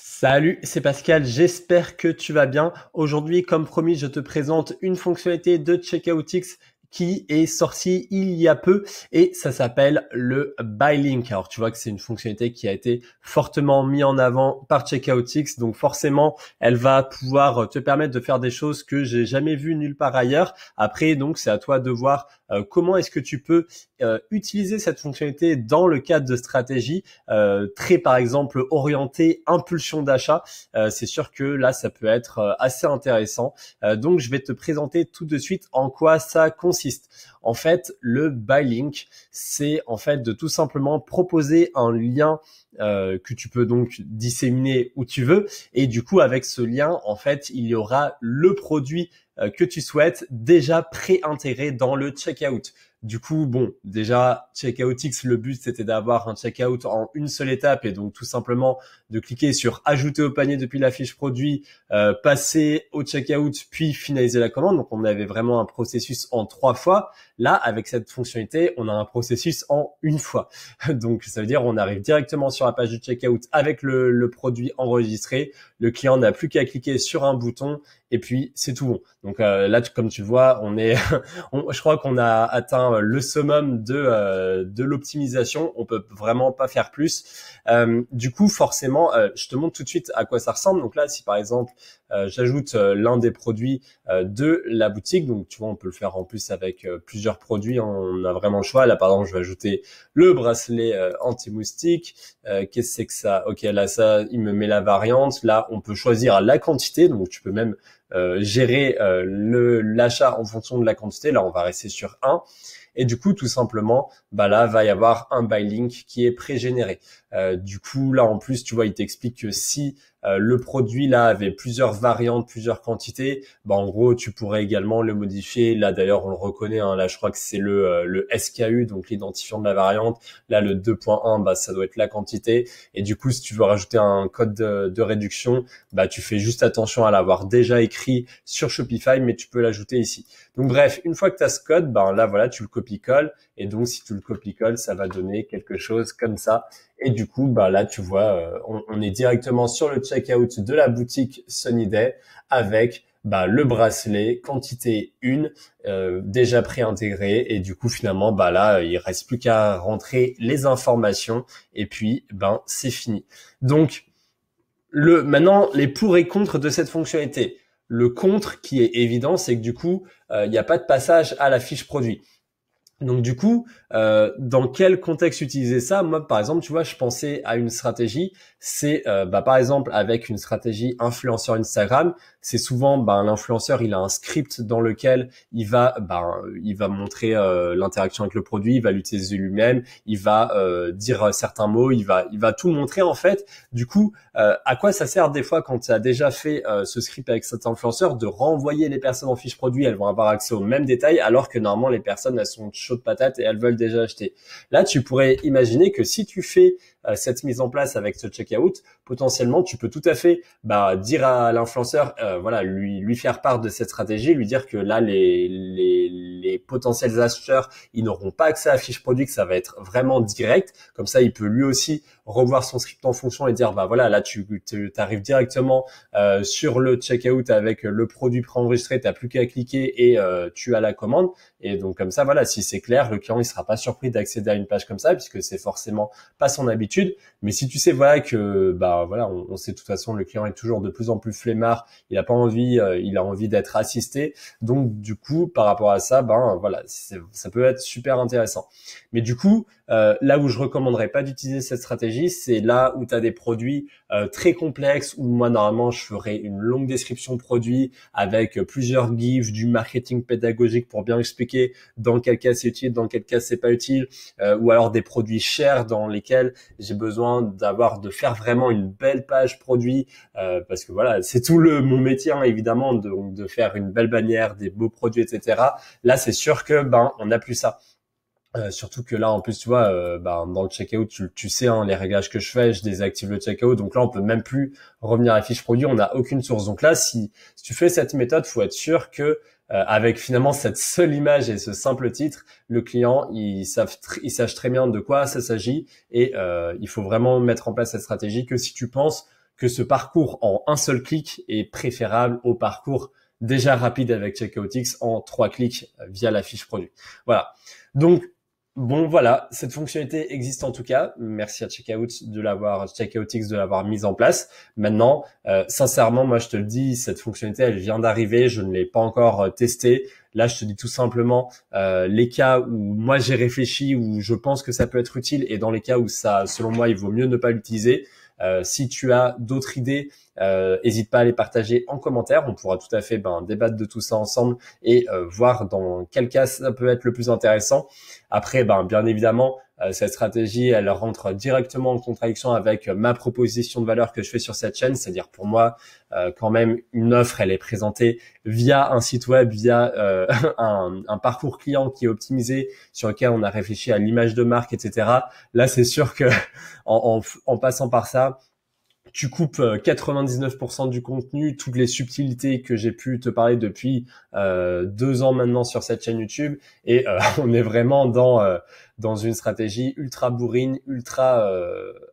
Salut, c'est Pascal, j'espère que tu vas bien. Aujourd'hui, comme promis, je te présente une fonctionnalité de CheckoutX qui est sortie il y a peu et ça s'appelle le Buy Link. Alors tu vois que c'est une fonctionnalité qui a été fortement mise en avant par CheckoutX, donc forcément elle va pouvoir te permettre de faire des choses que j'ai jamais vues nulle part ailleurs. Après donc c'est à toi de voir comment est-ce que tu peux utiliser cette fonctionnalité dans le cadre de stratégies très par exemple orientées impulsion d'achat. C'est sûr que là ça peut être assez intéressant. Donc je vais te présenter tout de suite en quoi ça consiste. En fait, le Buy Link, c'est en fait de tout simplement proposer un lien que tu peux donc disséminer où tu veux. Et du coup, avec ce lien, en fait, il y aura le produit que tu souhaites déjà pré-intégré dans le checkout. Du coup, bon, déjà, CheckoutX, le but, c'était d'avoir un checkout en une seule étape et donc tout simplement de cliquer sur ajouter au panier depuis la fiche produit, passer au checkout, puis finaliser la commande. Donc, on avait vraiment un processus en 3 fois. Là, avec cette fonctionnalité, on a un processus en une fois. Donc, ça veut dire on arrive directement sur la page du checkout avec le produit enregistré. Le client n'a plus qu'à cliquer sur un bouton et puis c'est tout bon. Donc là, comme tu le vois, on est, je crois qu'on a atteint le summum de l'optimisation. On peut vraiment pas faire plus. Du coup, forcément, je te montre tout de suite à quoi ça ressemble. Donc là, si par exemple j'ajoute l'un des produits de la boutique, donc tu vois, on peut le faire en plus avec plusieurs produits. On a vraiment le choix. Là, par exemple, je vais ajouter le bracelet anti-moustique. Qu'est-ce que c'est que ça? Ok, là, ça, il me met la variante. Là, on peut choisir la quantité. Donc, tu peux même gérer l'achat en fonction de la quantité. Là, on va rester sur 1. Et du coup, tout simplement, bah là, va y avoir un buy link qui est pré-généré. Du coup, là, en plus, tu vois, il t'explique que si le produit là avait plusieurs variantes, plusieurs quantités, bah en gros, tu pourrais également le modifier. Là, d'ailleurs, on le reconnaît. Hein, là, je crois que c'est le SKU, donc l'identifiant de la variante. Là, le 2.1, bah ça doit être la quantité. Et du coup, si tu veux rajouter un code de réduction, bah tu fais juste attention à l'avoir déjà écrit sur Shopify, mais tu peux l'ajouter ici. Donc bref, une fois que tu as ce code, ben là voilà, tu le copies-colles et donc si tu le copies-colles, ça va donner quelque chose comme ça. Et du coup, ben là tu vois, on est directement sur le checkout de la boutique Sunnyday avec le bracelet quantité 1 déjà préintégré et du coup finalement là il reste plus qu'à rentrer les informations et puis c'est fini. Donc maintenant, les pour et contre de cette fonctionnalité. Le contre qui est évident, c'est que du coup, il n'y a pas de passage à la fiche produit. Donc du coup, dans quel contexte utiliser ça? Moi, par exemple, tu vois, je pensais à une stratégie. C'est, par exemple, avec une stratégie influenceur Instagram, c'est souvent, l'influenceur, il a un script dans lequel il va montrer l'interaction avec le produit, il va l'utiliser lui-même, il va dire certains mots, il va tout montrer en fait. Du coup, à quoi ça sert des fois quand tu as déjà fait ce script avec cet influenceur de renvoyer les personnes en fiche produit? Elles vont avoir accès aux mêmes détails, alors que normalement les personnes elles sont chaudes patates et elles veulent déjà acheter. Là, tu pourrais imaginer que si tu fais cette mise en place avec ce checkout, potentiellement tu peux tout à fait dire à l'influenceur, lui faire part de cette stratégie, lui dire que là les potentiels acheteurs ils n'auront pas accès à la fiche produit, que ça va être vraiment direct. Comme ça, il peut lui aussi revoir son script en fonction et dire là tu arrives directement sur le checkout avec le produit préenregistré, t'as plus qu'à cliquer et tu as la commande. Et donc comme ça, si c'est clair, le client il sera pas surpris d'accéder à une page comme ça puisque c'est forcément pas son habitude. Mais si tu sais que on sait de toute façon le client est toujours de plus en plus flemmard, il a pas envie, il a envie d'être assisté. Donc du coup par rapport à ça, ça peut être super intéressant. Mais du coup là où je recommanderais pas d'utiliser cette stratégie, c'est là où tu as des produits très complexes, où moi normalement je ferais une longue description produit avec plusieurs gifs, du marketing pédagogique pour bien expliquer dans quel cas c'est utile, dans quel cas c'est pas utile, ou alors des produits chers dans lesquels j'ai besoin de faire vraiment une belle page produit, parce que c'est tout mon métier évidemment de faire une belle bannière, des beaux produits, etc. Là c'est sûr que on n'a plus ça. Surtout que là en plus tu vois dans le checkout tu sais les réglages que je fais, je désactive le checkout, donc là on peut même plus revenir à la fiche produit, on n'a aucune source. Donc là si tu fais cette méthode, faut être sûr que avec finalement cette seule image et ce simple titre, le client il sache très bien de quoi ça s'agit et il faut vraiment mettre en place cette stratégie. Que si tu penses que ce parcours en un seul clic est préférable au parcours déjà rapide avec Checkoutix en 3 clics via la fiche produit. Voilà. Donc, bon, voilà, cette fonctionnalité existe en tout cas. Merci à Checkoutix de l'avoir mise en place. Maintenant, sincèrement, moi, je te le dis, cette fonctionnalité, elle vient d'arriver. Je ne l'ai pas encore testée. Là, je te dis tout simplement les cas où moi j'ai réfléchi, où je pense que ça peut être utile, et dans les cas où ça, selon moi, il vaut mieux ne pas l'utiliser. Si tu as d'autres idées, n'hésite pas à les partager en commentaire. On pourra tout à fait débattre de tout ça ensemble et voir dans quel cas ça peut être le plus intéressant. Après, bien évidemment, cette stratégie, elle rentre directement en contradiction avec ma proposition de valeur que je fais sur cette chaîne. C'est-à-dire pour moi, quand même, une offre, elle est présentée via un site web, via un parcours client qui est optimisé, sur lequel on a réfléchi à l'image de marque, etc. Là, c'est sûr que en passant par ça, tu coupes 99% du contenu, toutes les subtilités que j'ai pu te parler depuis 2 ans maintenant sur cette chaîne YouTube, et on est vraiment dans une stratégie ultra bourrine, ultra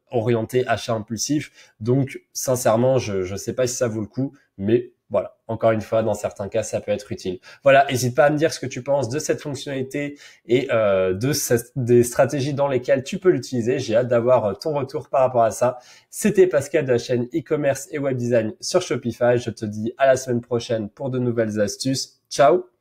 orientée achat impulsif. Donc sincèrement, je sais pas si ça vaut le coup, mais voilà, encore une fois, dans certains cas, ça peut être utile. Voilà, n'hésite pas à me dire ce que tu penses de cette fonctionnalité et des stratégies dans lesquelles tu peux l'utiliser. J'ai hâte d'avoir ton retour par rapport à ça. C'était Pascal de la chaîne e-commerce et web design sur Shopify. Je te dis à la semaine prochaine pour de nouvelles astuces. Ciao!